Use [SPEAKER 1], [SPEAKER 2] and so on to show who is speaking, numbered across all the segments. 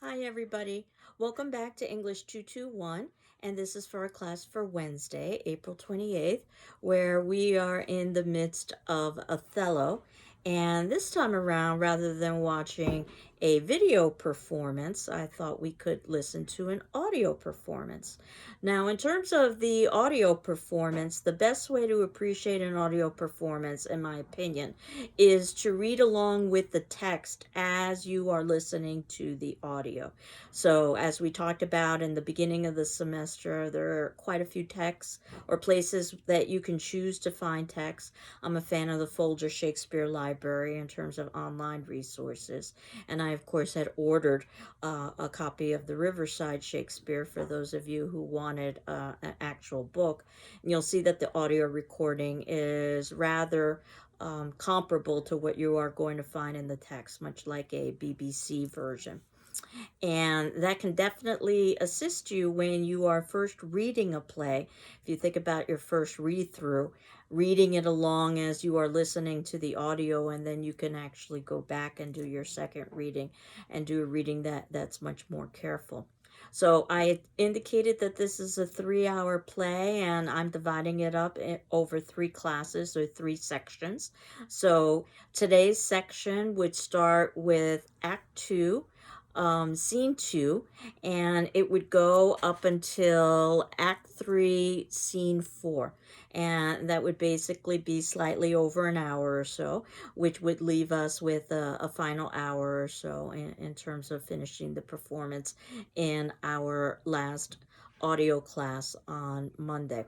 [SPEAKER 1] Hi, everybody. Welcome back to English 221, and this is for our class for Wednesday, April 28th, where we are in the midst of Othello. And this time around, rather than watching a video performance, I thought we could listen to an audio performance. Now, in terms of the audio performance, the best way to appreciate an audio performance, in my opinion, is to read along with the text as you are listening to the audio. So, as we talked about in the beginning of the semester, there are quite a few texts or places that you can choose to find text. I'm a fan of the Folger Shakespeare Library in terms of online resources, and I, of course, had ordered a copy of the Riverside Shakespeare for those of you who wanted an actual book. And you'll see that the audio recording is rather comparable to what you are going to find in the text, much like a BBC version. And that can definitely assist you when you are first reading a play. If you think about your first read through, reading it along as you are listening to the audio, and then you can actually go back and do your second reading and do a reading that's much more careful. So I indicated that this is a 3-hour play, and I'm dividing it up over 3 classes or 3 sections. So today's section would start with Act 2, Scene 2, and it would go up until Act 3, Scene 4. And that would basically be slightly over an hour or so, which would leave us with a final hour or so in terms of finishing the performance in our last audio class on Monday.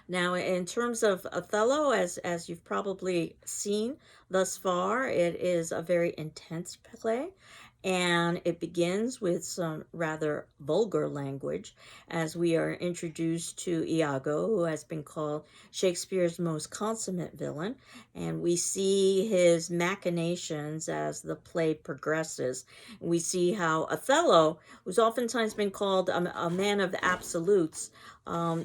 [SPEAKER 1] Now, in terms of Othello, as you've probably seen thus far, it is a very intense play, and it begins with some rather vulgar language as we are introduced to Iago, who has been called Shakespeare's most consummate villain, and we see his machinations as the play progresses. We see how Othello, who's oftentimes been called a man of absolutes,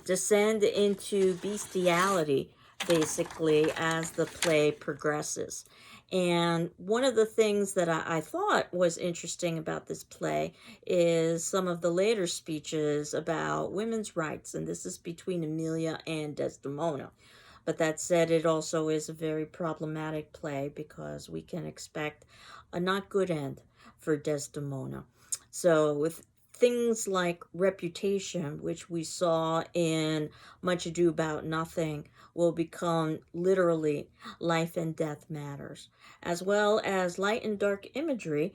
[SPEAKER 1] descend into bestiality basically as the play progresses. And one of the things that I thought was interesting about this play is some of the later speeches about women's rights, and this is between Emilia and Desdemona. But that said, it also is a very problematic play because we can expect a not good end for Desdemona. So, with things like reputation, which we saw in Much Ado About Nothing, will become literally life and death matters, as well as light and dark imagery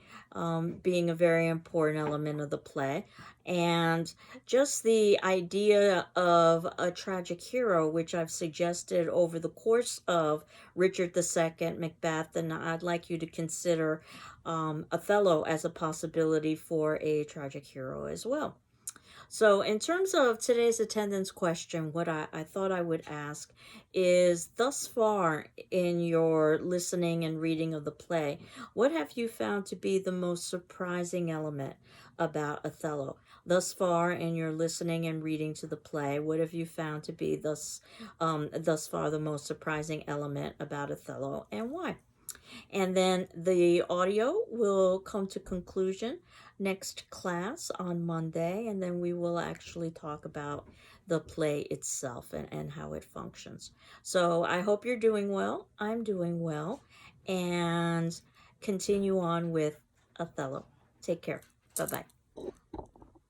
[SPEAKER 1] being a very important element of the play. And just the idea of a tragic hero, which I've suggested over the course of Richard II, Macbeth, and I'd like you to consider Othello as a possibility for a tragic hero as well. So, in terms of today's attendance question, what I thought I would ask is thus far in your listening and reading of the play, what have you found to be the most surprising element about Othello? Thus far in your listening and reading to the play, what have you found to be thus far the most surprising element about Othello, and why? And then the audio will come to conclusion next class on Monday, and then we will actually talk about the play itself and how it functions. So I hope you're doing well. I'm doing well. And continue on with Othello. Take care. Bye bye.